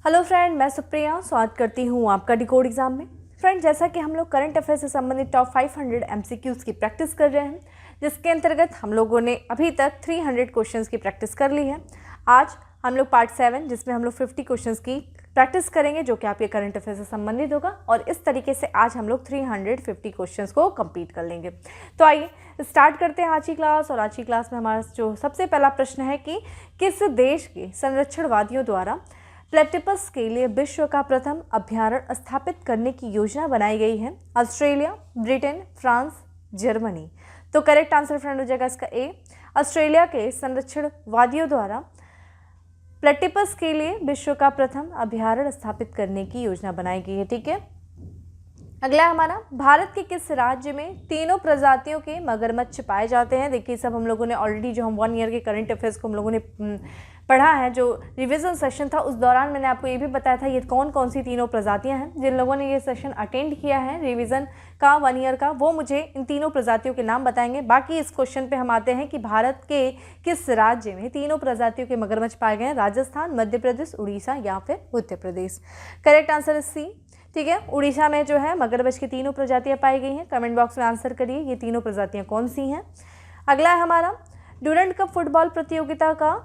Hello friend, मैं सुप्रिया स्वागत करती हूँ आपका डिकोड एग्जाम में। फ्रेंड, जैसा कि हम लोग करंट अफेयर से संबंधित टॉप 500 एमसीक्यूज़ की प्रैक्टिस कर रहे हैं, जिसके अंतर्गत हम लोगों ने अभी तक 300 क्वेश्चंस की प्रैक्टिस कर ली है। आज हम लोग पार्ट 7 जिसमें हम लोग 50 क्वेश्चंस की प्रैक्टिस करेंगे, जो कि आपके करंट अफेयर से संबंधित होगा। और इस तरीके से आज हम लोग 350 क्वेश्चंस को कंप्लीट कर लेंगे। तो आइए स्टार्ट करते हैं आज की क्लास। और आज की क्लास में हमारा जो सबसे पहला प्रश्न है कि किस देश के संरक्षणवादियों द्वारा प्लेटिपस के लिए विश्व का प्रथम अभयारण्य स्थापित करने की योजना बनाई गई है? Australia, Britain, France, Germany. तो करेक्ट आंसर फ्रेंड हो जाएगा इसका ए। ऑस्ट्रेलिया के संरक्षणवादियों द्वारा प्लेटिपस के लिए विश्व का प्रथम अभयारण्य स्थापित करने की योजना बनाई गई है। ठीक है, अगला हमारा, भारत के किस राज्य में तीनों प्रजातियों के मगरमच्छ पाए जाते हैं? देखिए, सब हम लोगों ने ऑलरेडी जो हम 1 ईयर के करंट अफेयर्स को हम लोगों ने पढ़ा है, जो रिवीजन सेशन था उस दौरान मैंने आपको ये भी बताया था ये कौन कौन सी तीनों प्रजातियां हैं। जिन लोगों ने ये सेशन अटेंड किया है रिवीजन का 1 ईयर का, वो मुझे इन तीनों प्रजातियों के नाम बताएंगे। बाकी इस क्वेश्चन पे हम आते हैं कि भारत के किस राज्य में तीनों प्रजातियों के मगरमच्छ पाए गए हैं? राजस्थान, मध्य प्रदेश, उड़ीसा या फिर Uttar Pradesh. Correct answer is C. ठीक है, उड़ीसा में जो है मगरमच्छ की तीनों प्रजातियां पाई गई हैं। कमेंट बॉक्स में आंसर करिए ये तीनों प्रजातियां कौन सी हैं। अगला है हमारा, डूरंड कप फुटबॉल प्रतियोगिता का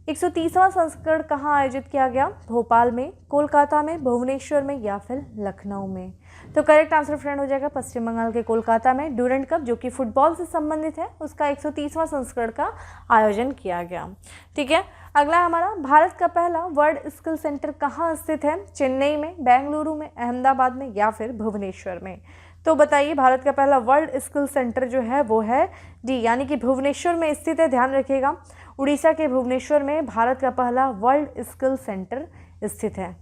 130वां संस्करण कहाँ आयोजित किया गया? भोपाल में, कोलकाता में, भुवनेश्वर में या फिर लखनऊ में। तो करेक्ट आंसर फ्रेंड हो जाएगा पश्चिम बंगाल के कोलकाता में डूरंड कप, जो कि फुटबॉल से संबंधित है, उसका 130वां संस्करण का आयोजन किया गया। ठीक है, अगला हमारा, भारत का पहला वर्ल्ड स्किल सेंटर कहाँ स्थित है? चेन्नई में, बेंगलुरु में, अहमदाबाद में या फिर भुवनेश्वर में। तो बताइए, भारत का पहला वर्ल्ड स्किल सेंटर जो है वो है डी, यानी कि भुवनेश्वर में स्थित है। ध्यान रखिएगा, उड़ीसा के भुवनेश्वर में भारत का पहला वर्ल्ड स्किल सेंटर स्थित है।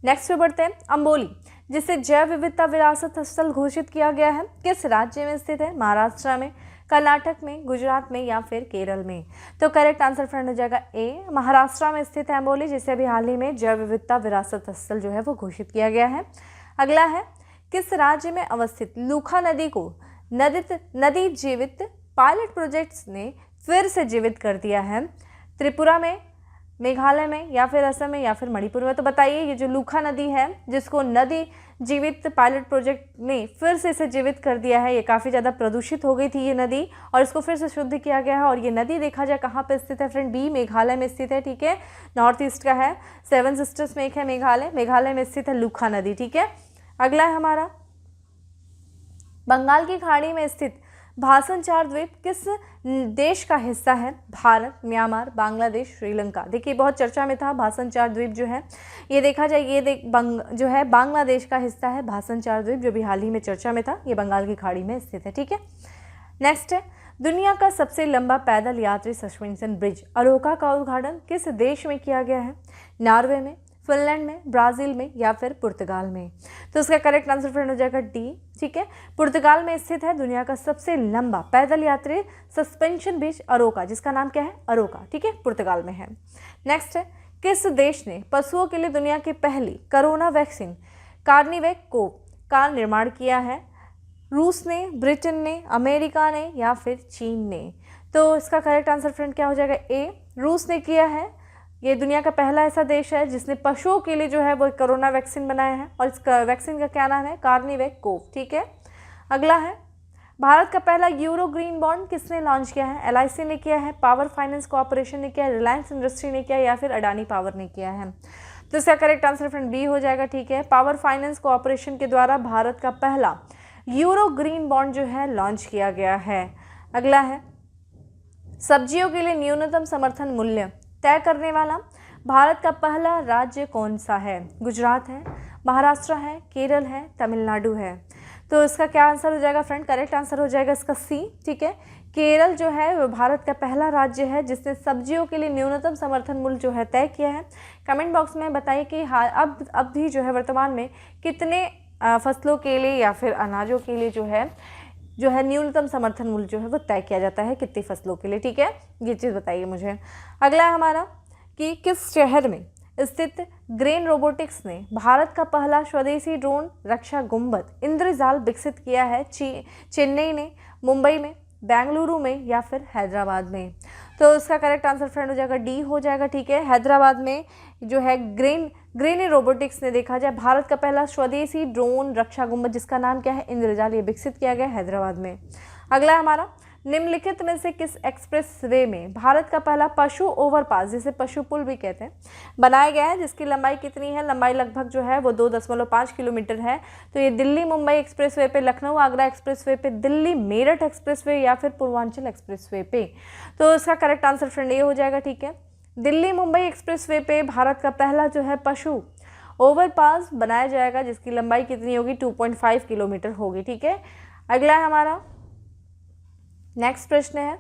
नेक्स्ट पे बढ़ते हैं, अंबोली, जिसे जैव विविधता विरासत स्थल घोषित किया गया है, किस राज्य में स्थित है? महाराष्ट्र में, कर्नाटक में, गुजरात में या फिर केरल में। तो करेक्ट आंसर फ्रेंड हो जाएगा ए, महाराष्ट्र में स्थित है अंबोली, जिसे अभी हाल ही में जैव विविधता विरासत स्थल जो है वो घोषित किया गया है। अगला है, किस राज्य में अवस्थित लूखा नदी को नदी जीवित पायलट प्रोजेक्ट्स ने फिर से जीवित कर दिया है? त्रिपुरा में, मेघालय में या फिर असम में या फिर मणिपुर में। तो बताइए, ये जो लूखा नदी है जिसको नदी जीवित पायलट प्रोजेक्ट ने फिर से इसे जीवित कर दिया है, ये काफ़ी ज़्यादा प्रदूषित हो गई थी ये नदी, और इसको फिर से शुद्ध किया गया है। और ये नदी देखा जाए कहाँ पे स्थित है फ्रेंड? बी, मेघालय में स्थित है। ठीक है, नॉर्थ ईस्ट का है, 7 सिस्टर्स में एक है मेघालय में स्थित है लूखा नदी। ठीक है, अगला है हमारा, बंगाल की खाड़ी में स्थित भाषणचार द्वीप किस देश का हिस्सा है? भारत, म्यांमार, बांग्लादेश, श्रीलंका। देखिए, बहुत चर्चा में था भाषणचार द्वीप जो है, ये देखा जाए ये जो है बांग्लादेश का हिस्सा है भाषणचार द्वीप, जो भी हाल ही में चर्चा में था। ये बंगाल की खाड़ी में स्थित है। ठीक है, नेक्स्ट है, दुनिया का सबसे लंबा पैदल यात्री सस्पेंशन ब्रिज अरोका का उद्घाटन किस देश में किया गया है? नॉर्वे में, फिनलैंड में, ब्राज़ील में या फिर पुर्तगाल में। तो इसका करेक्ट आंसर फ्रेंड हो जाएगा डी। ठीक है, पुर्तगाल में स्थित है दुनिया का सबसे लंबा पैदल यात्री सस्पेंशन ब्रिज अरोका, जिसका नाम क्या है? अरोका। ठीक है, पुर्तगाल में है। नेक्स्ट है, किस देश ने पशुओं के लिए दुनिया की पहली कोरोना वैक्सीन कार्निवैक को का निर्माण किया है? रूस ने, ब्रिटेन ने, अमेरिका ने या फिर चीन ने। तो इसका करेक्ट आंसर फ्रेंड क्या हो जाएगा? ए, रूस ने किया है। ये दुनिया का पहला ऐसा देश है जिसने पशुओं के लिए जो है वो कोरोना वैक्सीन बनाया है, और इस वैक्सीन का क्या नाम है? कार्निवैक कोव। ठीक है, अगला है, भारत का पहला यूरो ग्रीन बॉन्ड किसने लॉन्च किया है? एलआईसी ने किया है, पावर फाइनेंस कॉर्पोरेशन ने किया है, रिलायंस इंडस्ट्री ने किया या फिर अडानी पावर ने किया है। तो इसका करेक्ट आंसर फ्रेंड बी हो जाएगा। ठीक है, पावर फाइनेंस कॉर्पोरेशन के द्वारा भारत का पहला यूरो ग्रीन बॉन्ड जो है लॉन्च किया गया है। अगला है, सब्जियों के लिए न्यूनतम समर्थन मूल्य तय करने वाला भारत का पहला राज्य कौन सा है? गुजरात है, महाराष्ट्र है, केरल है, तमिलनाडु है। तो इसका क्या आंसर हो जाएगा फ्रेंड? करेक्ट आंसर हो जाएगा इसका सी। ठीक है, केरल जो है वो भारत का पहला राज्य है जिसने सब्जियों के लिए न्यूनतम समर्थन मूल्य जो है तय किया है। कमेंट बॉक्स में बताइए कि अब भी जो है वर्तमान में कितने फसलों के लिए या फिर अनाजों के लिए जो है न्यूनतम समर्थन मूल्य जो है वो तय किया जाता है, कितनी फसलों के लिए। ठीक है, ये चीज़ बताइए मुझे। अगला है हमारा, कि किस शहर में स्थित ग्रेन रोबोटिक्स ने भारत का पहला स्वदेशी ड्रोन रक्षा गुंबद इंद्रजाल विकसित किया है? चेन्नई ने, मुंबई में, बेंगलुरु में या फिर हैदराबाद में। तो इसका करेक्ट आंसर फ्रेंड हो जाएगा डी हो जाएगा, ठीक है। हैदराबाद में जो है ग्रेनी रोबोटिक्स ने देखा जाए भारत का पहला स्वदेशी ड्रोन रक्षा गुंबद जिसका नाम क्या है, इंद्रजाल, ये विकसित किया गया हैदराबाद में। अगला हमारा, निम्नलिखित में से किस एक्सप्रेस वे में भारत का पहला पशु ओवरपास, जिसे पशु पुल भी कहते हैं, बनाया गया है, जिसकी लंबाई कितनी है, लंबाई लगभग जो है वो 2.5 किलोमीटर है। तो ये दिल्ली मुंबई एक्सप्रेस वे पे, लखनऊ आगरा एक्सप्रेस वे पे, दिल्ली मेरठ एक्सप्रेस वे या फिर पूर्वांचल एक्सप्रेस वे पे। तो इसका करेक्ट आंसर फ्रेंड ये हो जाएगा, ठीक है। दिल्ली मुंबई एक्सप्रेस वे पे भारत का पहला जो है पशु ओवरपास बनाया जाएगा, जिसकी लंबाई कितनी होगी, 2.5 किलोमीटर होगी, ठीक है। अगला है हमारा नेक्स्ट प्रश्न है,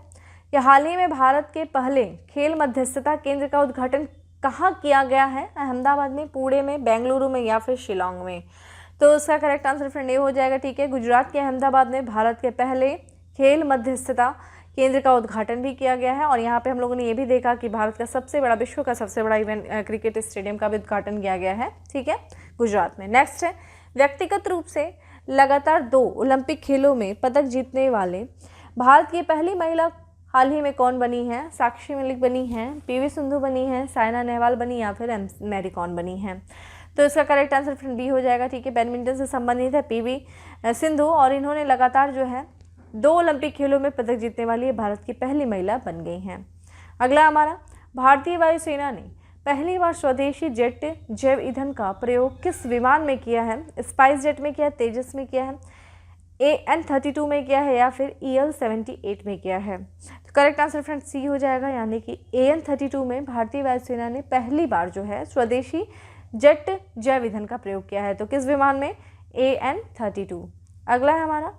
यह हाल ही में भारत के पहले खेल मध्यस्थता केंद्र का उद्घाटन कहाँ किया गया है, अहमदाबाद में, पुणे में, बेंगलुरु में या फिर शिलोंग में। तो इसका करेक्ट आंसर फ्रेंड ये हो जाएगा, ठीक है। गुजरात के अहमदाबाद में भारत के पहले खेल मध्यस्थता केंद्र का उद्घाटन भी किया गया है। और यहाँ पे हम लोगों ने ये भी देखा कि भारत का सबसे बड़ा, विश्व का सबसे बड़ा इवेंट क्रिकेट स्टेडियम का भी उद्घाटन किया गया है, ठीक है, गुजरात में। नेक्स्ट है, व्यक्तिगत रूप से लगातार 2 ओलंपिक खेलों में पदक जीतने वाले भारत की पहली महिला हाल ही में कौन बनी है, साक्षी मलिक बनी है, पीवी सिंधु बनी है, साइना नेहवाल बनी या फिर मैरी कॉम बनी है। तो इसका करेक्ट आंसर फ्रेंड बी हो जाएगा, ठीक है। बैडमिंटन से संबंधित है पीवी सिंधु और इन्होंने लगातार जो है 2 ओलंपिक खेलों में पदक जीतने वाली भारत की पहली महिला बन गई हैं। अगला हमारा, भारतीय वायुसेना ने पहली बार स्वदेशी जेट जैव ईंधन का प्रयोग किस विमान में किया है, स्पाइस जेट में किया है, तेजस में किया है, AN-32 में किया है या फिर EL-78 में किया है। तो करेक्ट आंसर फ्रेंड सी हो जाएगा, यानी कि AN-32 में भारतीय वायुसेना ने पहली बार जो है स्वदेशी जेट जैव ईंधन का प्रयोग किया है। तो किस विमान में, AN-32। अगला है हमारा,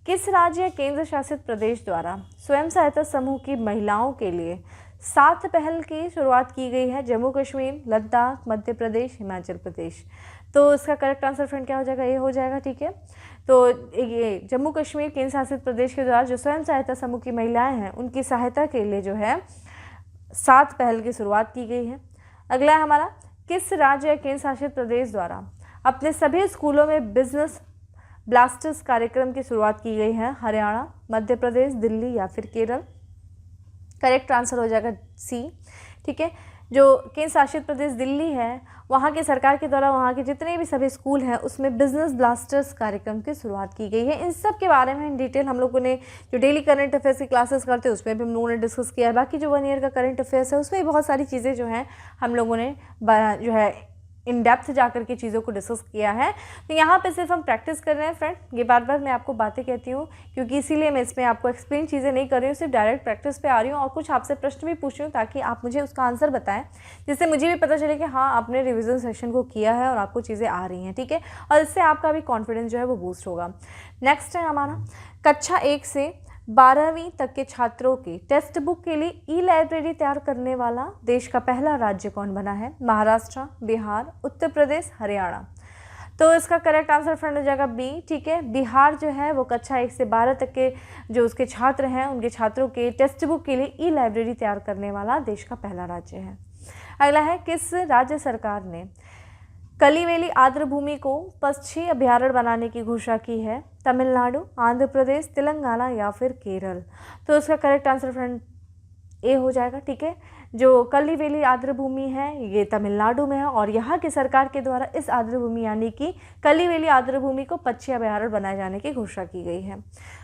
किस राज्य या केंद्र शासित प्रदेश द्वारा स्वयं सहायता समूह की महिलाओं के लिए 7 पहल की शुरुआत की गई है, जम्मू कश्मीर, लद्दाख, मध्य प्रदेश, हिमाचल प्रदेश। तो इसका करेक्ट आंसर फ्रेंड क्या हो जाएगा, ये हो जाएगा, ठीक है। तो ये जम्मू कश्मीर केंद्र शासित प्रदेश के द्वारा जो स्वयं सहायता समूह की महिलाएं हैं उनकी सहायता के लिए जो है 7 पहल की शुरुआत की गई है। अगला है हमारा, किस राज्य या केंद्र शासित प्रदेश द्वारा अपने सभी स्कूलों में बिजनेस ब्लास्टर्स कार्यक्रम की शुरुआत की गई है, हरियाणा, मध्य प्रदेश, दिल्ली या फिर केरल। करेक्ट आंसर हो जाएगा सी, ठीक है। जो केंद्र शासित प्रदेश दिल्ली है, वहाँ की सरकार के द्वारा वहाँ के जितने भी सभी स्कूल हैं उसमें बिजनेस ब्लास्टर्स कार्यक्रम की शुरुआत की गई है। इन सब के बारे में इन डिटेल हम लोगों ने जो डेली करंट अफेयर्स की क्लासेस करते हैं उसमें भी हम लोगों ने डिस्कस किया है। बाकी जो 1 ईयर का करंट अफेयर्स है उसमें बहुत सारी चीज़ें जो हैं हम लोगों ने जो है इन डेप्थ जाकर के चीज़ों को डिस्कस किया है। तो यहाँ पे सिर्फ हम प्रैक्टिस कर रहे हैं फ्रेंड, ये बार बार मैं आपको बातें कहती हूँ क्योंकि इसीलिए मैं इसमें आपको एक्सप्लेन चीज़ें नहीं कर रही हूँ, सिर्फ डायरेक्ट प्रैक्टिस पे आ रही हूँ और कुछ आपसे प्रश्न भी पूछ रही हूँ ताकि आप मुझे उसका आंसर बताएं, जिससे मुझे भी पता चले कि हाँ आपने रिविजन सेशन को किया है और आपको चीज़ें आ रही हैं, ठीक है। और इससे आपका भी कॉन्फिडेंस जो है वो बूस्ट होगा। नेक्स्ट है हमारा, कक्षा 1 से 12वीं तक के छात्रों की टेक्स्ट बुक के लिए ई-लाइब्रेरी तैयार करने वाला देश का पहला राज्य कौन बना है, महाराष्ट्र, बिहार, उत्तर प्रदेश, हरियाणा। तो इसका करेक्ट आंसर फ्रेंड हो जाएगा बी, ठीक है। बिहार जो है वो कक्षा 1 से 12 तक के जो उसके छात्र हैं उनके छात्रों के टेक्स्ट बुक के लिए ई-लाइब्रेरी तैयार करने वाला देश का पहला राज्य है। अगला है, किस राज्य सरकार ने कलिवेली आर्द्र भूमि को पक्षी अभ्यारण्य बनाने की घोषणा की है, तमिलनाडु, आंध्र प्रदेश, तेलंगाना या फिर केरल। तो इसका करेक्ट आंसर फ्रेंड ए हो जाएगा, ठीक है। जो कलिवेली आर्द्र भूमि है ये तमिलनाडु में है और यहाँ की सरकार के द्वारा इस आर्द्र भूमि यानी कि कलिवेली आर्द्र भूमि को पक्षी अभ्यारण्य बनाए जाने की घोषणा की गई है।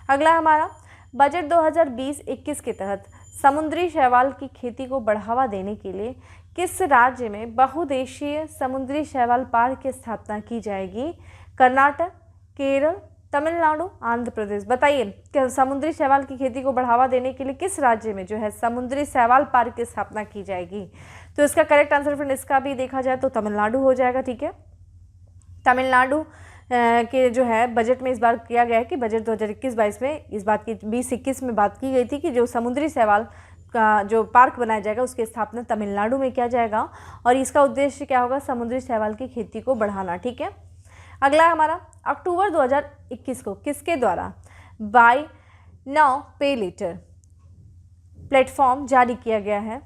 अगला हमारा, बजट 2020-21 के तहत समुद्री शैवाल की खेती को बढ़ावा देने के लिए किस राज्य में बहुउद्देशीय समुद्री शैवाल पार्क की स्थापना की जाएगी, कर्नाटक, केरल, तमिलनाडु, आंध्र प्रदेश। बताइए कि समुद्री शैवाल की खेती को बढ़ावा देने के लिए किस राज्य में जो है समुद्री शैवाल पार्क की स्थापना की जाएगी। तो इसका करेक्ट आंसर फ्रेंड इसका भी देखा जाए तो तमिलनाडु हो जाएगा, ठीक है। तमिलनाडु के जो है बजट में इस बार किया गया है कि बजट 2021-22 में इस बात की 2021 में बात की गई थी कि जो समुद्री शैवाल का जो पार्क बनाया जाएगा उसकी स्थापना तमिलनाडु में किया जाएगा और इसका उद्देश्य क्या होगा, समुद्री शैवाल की खेती को बढ़ाना, ठीक है। अगला हमारा, अक्टूबर 2021 को किसके द्वारा बाय नाउ पे लेटर प्लेटफॉर्म जारी किया गया है,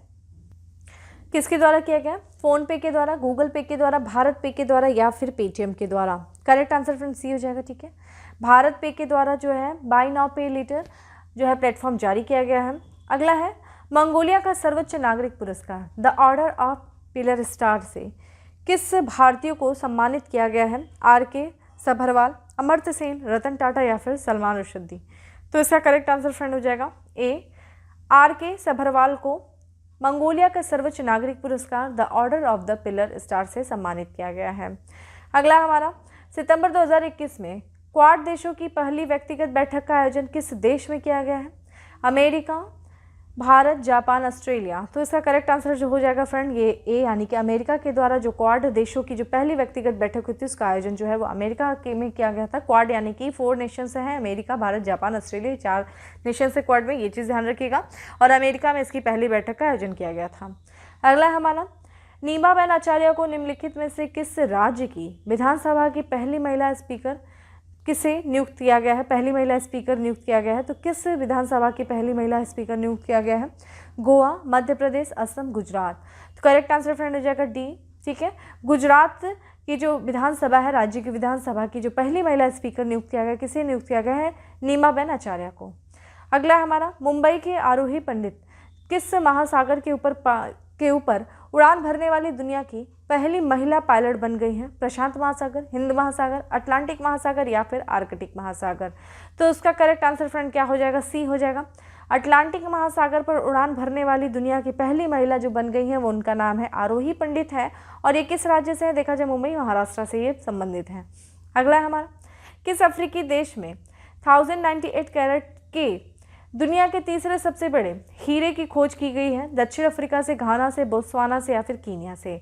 किसके द्वारा किया गया, फ़ोन पे के द्वारा, गूगल पे के द्वारा, भारत पे के द्वारा या फिर पेटीएम के द्वारा। करेक्ट आंसर फ्रेंड सी हो जाएगा, ठीक है। भारत पे के द्वारा जो है बाय नाउ पे लेटर जो है प्लेटफॉर्म जारी किया गया है। अगला है मंगोलिया का सर्वोच्च नागरिक पुरस्कार the order of pillar star से किस भारतीय को सम्मानित किया गया है? RK सभरवाल, अमर्त्य सेन, रतन टाटा या फिर सलमान रुश्दी। तो इसका करेक्ट आंसर फ्रेंड हो जाएगा A, RK सभरवाल को मंगोलिया का सर्वोच्च नागरिक पुरस्कार the order of the pillar star से सम्मानित किया गया है। अगला हमारा सितंबर 2021 में क्वाड देशों की पहली व्यक्तिगत बैठक का आयोजन किस देश में किया गया है? America, Bharat, Japan, Australia. तो इसका करेक्ट आंसर जो हो जाएगा फ्रेंड ये A, यानी कि अमेरिका के द्वारा जो क्वाड देशों की जो पहली व्यक्तिगत बैठक हुई थी उसका आयोजन जो है वो अमेरिका में किया गया था। क्वाड यानी कि 4 नेशन से है, America, Bharat, Japan, Australia, 4 nation से क्वाड में, ये चीज़ ध्यान रखिएगा। और अमेरिका में इसकी पहली बैठक का आयोजन किया गया था। अगला हमारा नीमाबेन आचार्य को निम्नलिखित में से किस राज्य की विधानसभा की पहली महिला स्पीकर किसे नियुक्त किया गया है? पहली महिला स्पीकर नियुक्त किया गया है, तो किस विधानसभा की पहली महिला स्पीकर नियुक्त किया गया है? गोवा, मध्य प्रदेश, असम, गुजरात। तो करेक्ट आंसर फ्रेंड हो जाएगा D, ठीक है। गुजरात की जो विधानसभा है, राज्य की विधानसभा की जो पहली महिला स्पीकर नियुक्त किया गया, किसे नियुक्त किया गया है? नीमाबेन आचार्य को। अगला हमारा मुंबई के आरोही पंडित किस महासागर के ऊपर उड़ान भरने वाली दुनिया की पहली महिला पायलट बन गई हैं? प्रशांत महासागर, हिंद महासागर, अटलांटिक महासागर या फिर आर्कटिक महासागर। तो उसका करेक्ट आंसर फ्रेंड क्या हो जाएगा? C हो जाएगा। अटलांटिक महासागर पर उड़ान भरने वाली दुनिया की पहली महिला जो बन गई हैं वो उनका नाम है आरोही पंडित है। और ये किस राज्य से है? देखा जाए मुंबई, महाराष्ट्र से ये संबंधित है। अगला हमारा किस अफ्रीकी देश में 1098 कैरेट के दुनिया के तीसरे सबसे बड़े हीरे की खोज की गई है? दक्षिण अफ्रीका से, घाना से, बोत्सवाना से या फिर कीनिया से।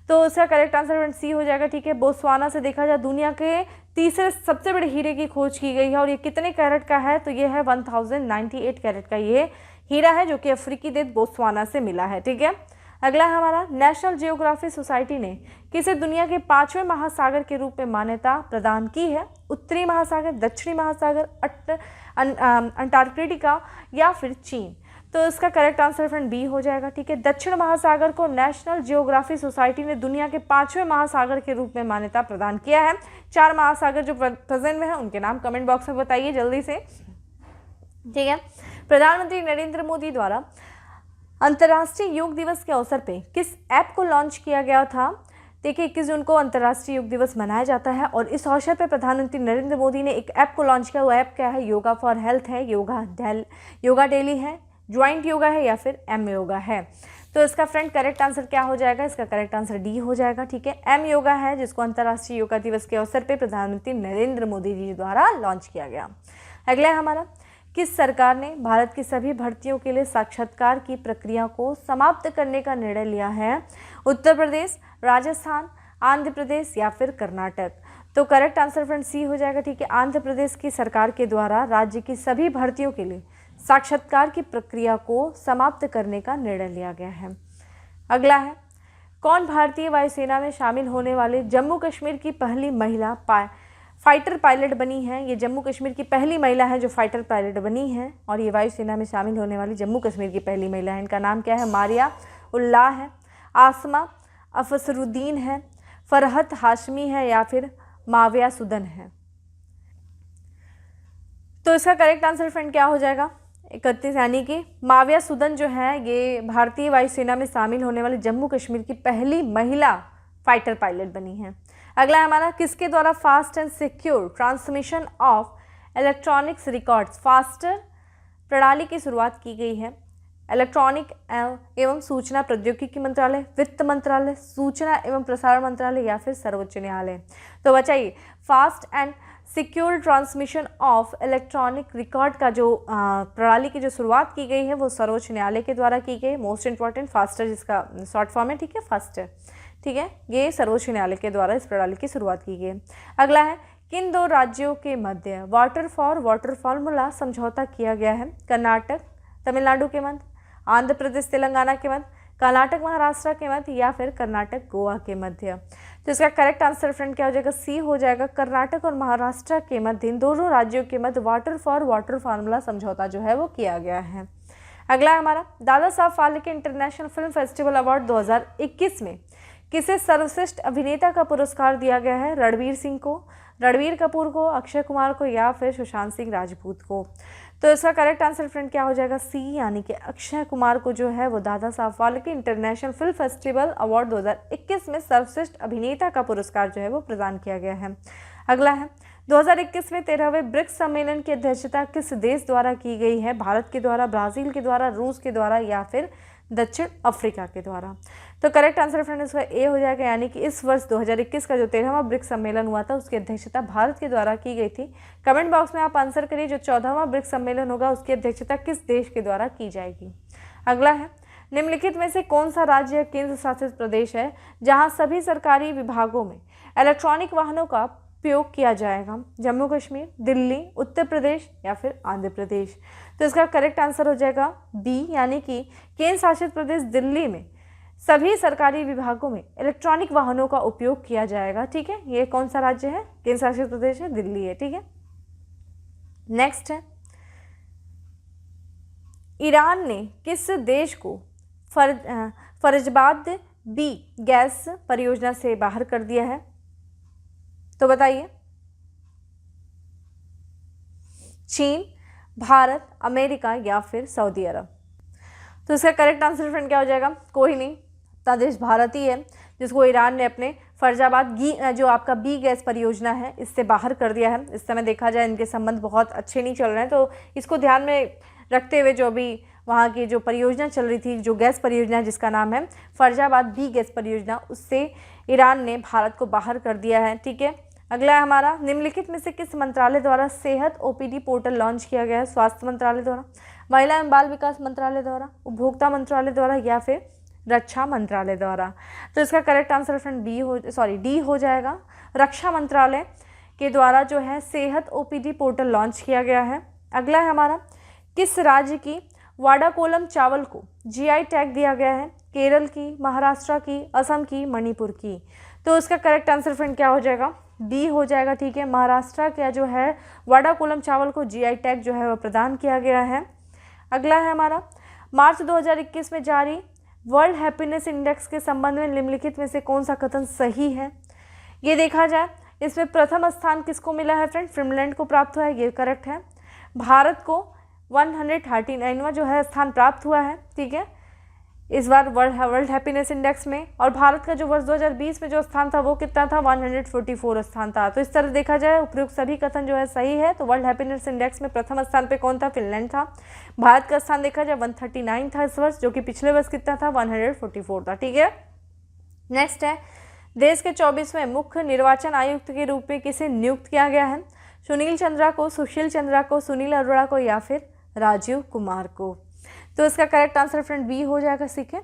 तो इसका करेक्ट आंसर C हो जाएगा, ठीक है। बोत्सवाना से देखा जाए दुनिया के तीसरे सबसे बड़े हीरे की खोज की गई है और ये कितने कैरेट का है? तो ये है 1098 कैरेट का ये हीरा है जो कि अफ्रीकी देश बोत्सवाना से मिला है, ठीक है। अगला हमारा नेशनल जियोग्राफी सोसाइटी ने किसे दुनिया के 5वें महासागर के रूप में मान्यता प्रदान की है? उत्तरी महासागर, दक्षिणी महासागर, अंटार्कटिका या फिर चीन। तो इसका करेक्ट आंसर फ्रेंड B हो जाएगा, ठीक है। दक्षिण महासागर को नेशनल जियोग्राफी सोसाइटी ने दुनिया के 5वें महासागर के रूप में मान्यता प्रदान किया है। 4 महासागर जो प्रेजेंट में है उनके नाम कमेंट बॉक्स में बताइए जल्दी से, ठीक है। प्रधानमंत्री नरेंद्र मोदी द्वारा अंतर्राष्ट्रीय योग दिवस के अवसर पे किस ऐप को लॉन्च किया गया था? देखिए 21 जून को अंतर्राष्ट्रीय योग दिवस मनाया जाता है और इस अवसर पर प्रधानमंत्री नरेंद्र मोदी ने एक ऐप को लॉन्च किया। वो ऐप क्या है? योगा फॉर हेल्थ है, योगा डेली है, ज्वाइंट योगा है या फिर M योगा है। तो इसका फ्रेंड करेक्ट आंसर क्या हो जाएगा? इसका करेक्ट आंसर D हो जाएगा, ठीक है। M योगा है जिसको अंतर्राष्ट्रीय योगा दिवस के अवसर पर प्रधानमंत्री नरेंद्र मोदी जी द्वारा लॉन्च किया गया। अगला हमारा किस सरकार ने भारत की सभी भर्तियों के लिए साक्षात्कार की प्रक्रिया को समाप्त करने का निर्णय लिया है? उत्तर प्रदेश, राजस्थान, आंध्र प्रदेश या फिर कर्नाटक। तो करेक्ट आंसर फ्रेंड C हो जाएगा, ठीक है। आंध्र प्रदेश की सरकार के द्वारा राज्य की सभी भर्तियों के लिए साक्षात्कार की प्रक्रिया को समाप्त करने का निर्णय लिया गया है। अगला है कौन भारतीय वायुसेना में शामिल होने वाले जम्मू कश्मीर की पहली महिला फाइटर पायलट बनी है? ये जम्मू कश्मीर की पहली महिला है जो फाइटर पायलट बनी है और ये वायुसेना में शामिल होने वाली जम्मू कश्मीर की पहली महिला है। इनका नाम क्या है? मारिया उल्लाह है, आसमा अफसरुद्दीन है, फरहत हाशमी है या फिर माविया सुदन है। तो इसका करेक्ट आंसर फ्रेंड क्या हो जाएगा? 31, यानी कि माविया सुदन जो है ये भारतीय वायुसेना में शामिल होने वाली जम्मू कश्मीर की पहली महिला फाइटर पायलट बनी है। अगला हमारा किसके द्वारा fast and secure transmission of electronics records faster प्रणाली की शुरुआत की गई है? इलेक्ट्रॉनिक एवं सूचना प्रौद्योगिकी मंत्रालय, वित्त मंत्रालय, सूचना एवं प्रसारण मंत्रालय या फिर सर्वोच्च न्यायालय। तो बताइए fast and secure transmission of electronic record का जो प्रणाली की जो शुरुआत की गई है वो सर्वोच्च न्यायालय के द्वारा की गई। मोस्ट इंपॉर्टेंट फास्टर जिसका शॉर्ट फॉर्म है, ठीक है, फास्टर, ठीक है। ये सर्वोच्च न्यायालय के द्वारा इस प्रणाली की शुरुआत की गई। अगला है किन 2 राज्यों के मध्य वाटर फॉर वाटर फॉर्मूला समझौता किया गया है? कर्नाटक तमिलनाडु के मध्य, आंध्र प्रदेश तेलंगाना के मध्य, कर्नाटक महाराष्ट्र के मध्य या फिर कर्नाटक गोवा के मध्य। तो इसका करेक्ट आंसर फ्रेंड क्या हो जाएगा? C हो जाएगा। कर्नाटक और महाराष्ट्र के मध्य, इन दोनों राज्यों के मध्य वाटर फॉर वाटर फार्मूला समझौता जो है वो किया गया है। अगला हमारा Dada Saheb Phalke international film festival award 2021 में किसे सर्वश्रेष्ठ अभिनेता का पुरस्कार दिया गया है? रणवीर सिंह को, रणबीर कपूर को, अक्षय कुमार को या फिर सुशांत सिंह राजपूत को। तो इसका करेक्ट आंसर फ्रेंड क्या हो जाएगा, सी, यानी कि अक्षय कुमार को जो है वो Dada Saheb Phalke international film festival award 2021 में सर्वश्रेष्ठ अभिनेता का पुरस्कार जो है वो प्रदान किया गया है। अगला है 2021 में 13वें ब्रिक्स सम्मेलन की अध्यक्षता किस देश द्वारा की गई है, भारत के द्वारा, ब्राज़ील के द्वारा, रूस के द्वारा या फिर दक्षिण अफ्रीका के द्वारा। तो करेक्ट आंसर फ्रेंड इसका ए हो जाएगा, यानी कि इस वर्ष 2021 का जो 13वां ब्रिक्स सम्मेलन हुआ था उसकी अध्यक्षता भारत के द्वारा की गई थी। कमेंट बॉक्स में आप आंसर करिए, जो 14वां ब्रिक्स सम्मेलन होगा उसकी अध्यक्षता किस देश के द्वारा की जाएगी। अगला है निम्नलिखित में से कौन सा राज्य या केंद्र शासित प्रदेश है जहां सभी सरकारी विभागों में इलेक्ट्रॉनिक वाहनों का उपयोग किया जाएगा, जम्मू कश्मीर, दिल्ली, उत्तर प्रदेश या फिर आंध्र प्रदेश। तो इसका करेक्ट आंसर हो जाएगा बी, यानी कि केंद्र शासित प्रदेश दिल्ली में सभी सरकारी विभागों में इलेक्ट्रॉनिक वाहनों का उपयोग किया जाएगा। ठीक है, ये कौन सा राज्य है, केंद्र शासित प्रदेश है, दिल्ली है। ठीक है, नेक्स्ट है ईरान ने किस देश को फरजबाद बी गैस परियोजना से बाहर कर दिया है, तो बताइए। चीन, भारत, अमेरिका या फिर सऊदी अरब। तो इसका करेक्ट आंसर फ्रेंड क्या हो जाएगा, कोई नहीं, अपना देश भारत ही है जिसको ईरान ने अपने फरजाबाद जो आपका बी गैस परियोजना है इससे बाहर कर दिया है। इस समय देखा जाए इनके संबंध बहुत अच्छे नहीं चल रहे हैं, तो इसको ध्यान में रखते हुए जो अभी वहाँ की जो परियोजना चल रही थी, जो गैस परियोजना जिसका नाम है फरजाबाद बी गैस परियोजना, उससे ईरान ने भारत को बाहर कर दिया है। ठीक है, अगला है हमारा निम्नलिखित में से किस मंत्रालय द्वारा सेहत ओपीडी पोर्टल लॉन्च किया गया है, स्वास्थ्य मंत्रालय द्वारा, महिला एवं बाल विकास मंत्रालय द्वारा, उपभोक्ता मंत्रालय द्वारा या फिर रक्षा मंत्रालय द्वारा। तो इसका करेक्ट आंसर फ्रेंड डी हो जाएगा, रक्षा मंत्रालय के द्वारा जो है सेहत ओपीडी पोर्टल लॉन्च किया गया है। अगला है हमारा किस राज्य की वाडाकोलम चावल को जीआई टैग दिया गया है, केरल की, महाराष्ट्र की, असम की, मणिपुर की। तो इसका करेक्ट आंसर फ्रेंड क्या हो जाएगा, बी हो जाएगा। ठीक है, महाराष्ट्र का जो है वाडाकोलम चावल को जीआई टैग जो है वह प्रदान किया गया है। अगला है हमारा मार्च 2021 में जारी वर्ल्ड हैप्पीनेस इंडेक्स के संबंध में निम्नलिखित में से कौन सा कथन सही है। ये देखा जाए इसमें प्रथम स्थान किसको मिला है फ्रेंड, फिनलैंड को प्राप्त हुआ है, ये करेक्ट है। भारत को 139वां जो है स्थान प्राप्त हुआ है। ठीक है, इस बार वर्ल्ड हैप्पीनेस इंडेक्स में, और भारत का जो वर्ष 2020 में जो स्थान था वो कितना था, 144 स्थान था। तो इस तरह देखा जाए उपयुक्त सभी कथन जो है सही है। तो वर्ल्ड हैप्पीनेस इंडेक्स में प्रथम स्थान पे कौन था, फिनलैंड था। भारत का स्थान देखा जाए 139 था इस वर्ष, जो कि पिछले वर्ष कितना था, 144 था। ठीक है, नेक्स्ट है देश के 24वें मुख्य निर्वाचन आयुक्त के रूप में किसे नियुक्त किया गया है, सुनील चंद्रा को, सुशील चंद्रा को, सुनील अरोड़ा को या फिर राजीव कुमार को। तो इसका करेक्ट आंसर फ्रेंड बी हो जाएगा। ठीक है,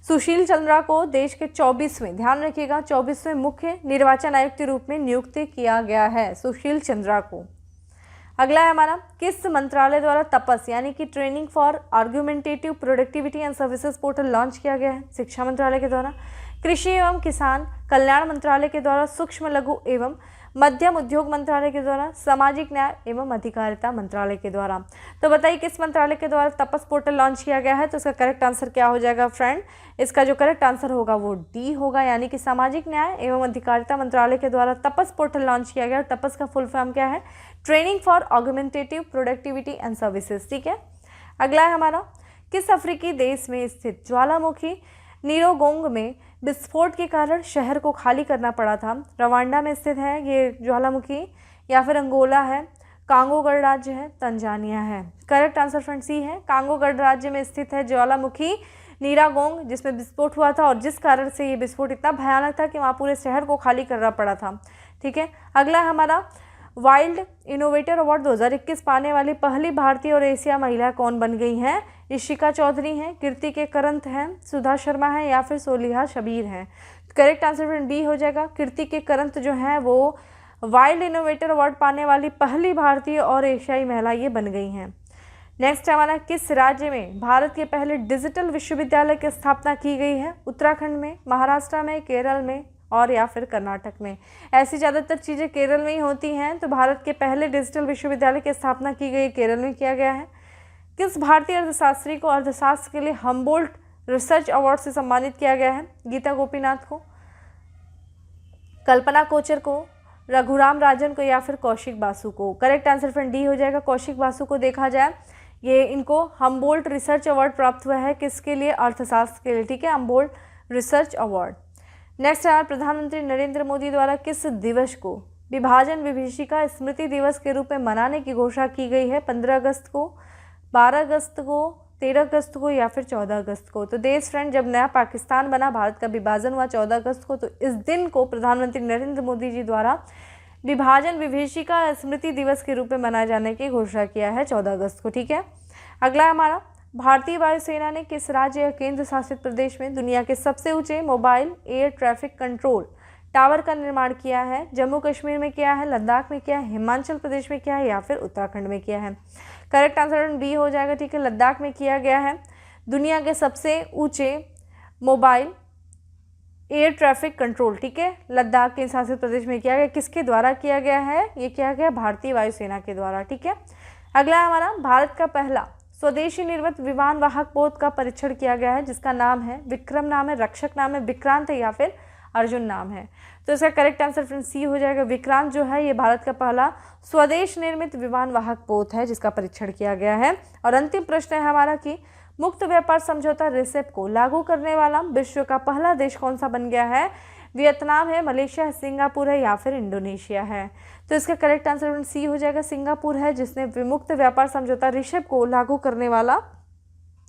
सुशील चंद्रा को देश के 24वें, ध्यान रखिएगा, 24वें मुख्य निर्वाचन आयुक्त के रूप में नियुक्त किया गया है, सुशील चंद्रा को। अगला है हमारा किस मंत्रालय द्वारा तपस यानी कि training for argumentative productivity and services portal launch किया गया है, शिक्षा मंत्रालय के द्वारा, कृषि एवं किसान कल्याण मंत्रालय के द्वारा, सूक्ष्म लघु एवं मध्यम उद्योग मंत्रालय के द्वारा, सामाजिक न्याय एवं अधिकारिता मंत्रालय के द्वारा। तो बताइए किस मंत्रालय के द्वारा तपस पोर्टल लॉन्च किया गया है। तो इसका करेक्ट आंसर क्या हो जाएगा फ्रेंड, इसका जो करेक्ट आंसर होगा वो डी होगा, यानी कि सामाजिक न्याय एवं अधिकारिता मंत्रालय के द्वारा तपस पोर्टल लॉन्च किया गया। तपस का फुल फॉर्म क्या है, training for augmentative productivity and services. ठीक है, अगला है हमारा किस अफ्रीकी देश में स्थित ज्वालामुखी नीरोगोंग में विस्फोट के कारण शहर को खाली करना पड़ा था। रवांडा में स्थित है ये ज्वालामुखी, या फिर अंगोला है, कांगो गणराज्य है, तंजानिया है। करेक्ट आंसर फ्रेंड सी है, कांगो गणराज्य में स्थित है ज्वालामुखी नीरागोंग, जिसमें विस्फोट हुआ था और जिस कारण से ये विस्फोट इतना भयानक था कि वहाँ पूरे शहर को खाली करना पड़ा था। ठीक है, अगला हमारा वाइल्ड इनोवेटर अवार्ड 2021 पाने वाली पहली भारतीय और एशिया महिला कौन बन गई हैं। इशिका चौधरी हैं, कीर्ति के करंत हैं, सुधा शर्मा है या फिर सोलिहा शबीर हैं। करेक्ट आंसर फ्रेंड बी हो जाएगा, कीर्ति के करंत जो हैं वो वाइल्ड इनोवेटर अवार्ड पाने वाली पहली भारतीय और एशियाई महिला ये बन गई हैं। नेक्स्ट हमारा किस राज्य में भारत के पहले डिजिटल विश्वविद्यालय की स्थापना की गई है, उत्तराखंड में, महाराष्ट्र में, केरल में और या फिर कर्नाटक में। ऐसी ज़्यादातर चीज़ें केरल में ही होती हैं, तो भारत के पहले डिजिटल विश्वविद्यालय की स्थापना की गई केरल में किया गया है। किस भारतीय अर्थशास्त्री को अर्थशास्त्र के लिए हम्बोल्ट रिसर्च अवार्ड से सम्मानित किया गया है, गीता गोपीनाथ को, कल्पना कोचर को, रघुराम राजन को या फिर कौशिक बासु को? करेक्ट आंसर फ्रेंड डी हो जाएगा, कौशिक बासु को। देखा जाए ये इनको हम्बोल्ट रिसर्च अवार्ड प्राप्त हुआ है, किसके लिए? अर्थशास्त्र के लिए, ठीक है, हम्बोल्ट रिसर्च अवार्ड। नेक्स्ट है प्रधानमंत्री नरेंद्र मोदी द्वारा किस दिवस को विभाजन विभीषिका स्मृति दिवस के रूप में मनाने की घोषणा की गई है? 15 अगस्त को, 12 अगस्त को, 13 अगस्त को या फिर 14 अगस्त को? तो देश फ्रेंड जब नया पाकिस्तान बना, भारत का विभाजन हुआ 14 अगस्त को, तो इस दिन को प्रधानमंत्री नरेंद्र मोदी जी द्वारा विभाजन विभीषिका स्मृति दिवस के रूप में मनाए जाने की घोषणा किया है 14 अगस्त को, ठीक है। अगला हमारा, भारतीय वायुसेना ने किस राज्य या केंद्र शासित प्रदेश में दुनिया के सबसे ऊंचे mobile air traffic control tower का निर्माण किया है? जम्मू कश्मीर में किया है, लद्दाख में किया है, हिमाचल प्रदेश में किया है या फिर उत्तराखंड में किया है? करेक्ट आंसर बी हो जाएगा, ठीक है, लद्दाख में किया गया है। दुनिया के सबसे ऊंचे मोबाइल एयर ट्रैफिक कंट्रोल, ठीक है, लद्दाख के शासित प्रदेश में किया गया। किसके द्वारा किया गया है? ये किया गया भारतीय वायुसेना के द्वारा, ठीक है। अगला हमारा, भारत का पहला स्वदेशी निर्मित विमान वाहक पोत का परीक्षण किया गया है, जिसका नाम है विक्रम, नाम है, रक्षक नाम है, विक्रांत है या फिर अर्जुन नाम है? तो इसका करेक्ट आंसर फ्रेंड सी हो जाएगा, विक्रांत जो है ये भारत का पहला स्वदेश निर्मित विमान वाहक पोत है जिसका परीक्षण किया गया है। और अंतिम प्रश्न है हमारा कि मुक्त व्यापार समझौता रिसेप को लागू करने वाला विश्व का पहला देश कौन सा बन गया है? वियतनाम है, मलेशिया है, सिंगापुर है या फिर इंडोनेशिया है? तो इसका करेक्ट आंसर सी हो जाएगा, सिंगापुर है, जिसने विमुक्त व्यापार समझौता रिसेप को लागू करने वाला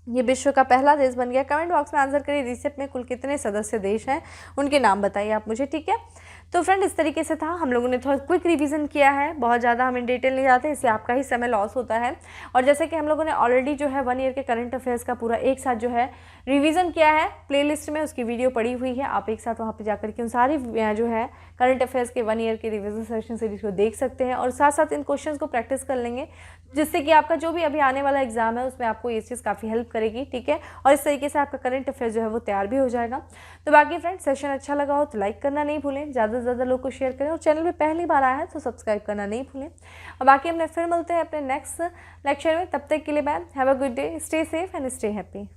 ये विश्व का पहला देश बन गया। कमेंट बॉक्स में आंसर करिए, रिसेप में कुल कितने सदस्य देश हैं, उनके नाम बताइए आप मुझे, ठीक है। तो फ्रेंड इस तरीके से था, हम लोगों ने थोड़ा क्विक रिवीजन किया है, बहुत ज़्यादा हम इन डिटेल नहीं जाते, इससे आपका ही समय लॉस होता है। और जैसे कि हम लोगों ने ऑलरेडी जो है 1 ईयर के करंट अफेयर्स का पूरा एक साथ जो है रिवीजन किया है, प्लेलिस्ट में उसकी वीडियो पड़ी हुई है, आप एक साथ वहाँ पर जाकर के उन सारी जो है करंट अफेयर्स के 1 ईयर के रिवीजन सेशन सीरीज को देख सकते हैं। और साथ साथ इन क्वेश्चन को प्रैक्टिस कर लेंगे, जिससे कि आपका जो भी अभी आने वाला एग्जाम है उसमें आपको ये चीज़ काफ़ी हेल्प करेगी, ठीक है। और इस तरीके से आपका करंट अफेयर जो है वो तैयार भी हो जाएगा। तो बाकी फ्रेंड सेशन अच्छा लगा हो तो लाइक करना नहीं भूलें, ज़्यादा से ज़्यादा लोग को शेयर करें, और चैनल पे पहली बार आया है तो सब्सक्राइब करना नहीं भूलें। और बाकी हम फिर मिलते हैं अपने नेक्स्ट लेक्चर में, तब तक के लिए bye, have a good day, stay safe and stay happy.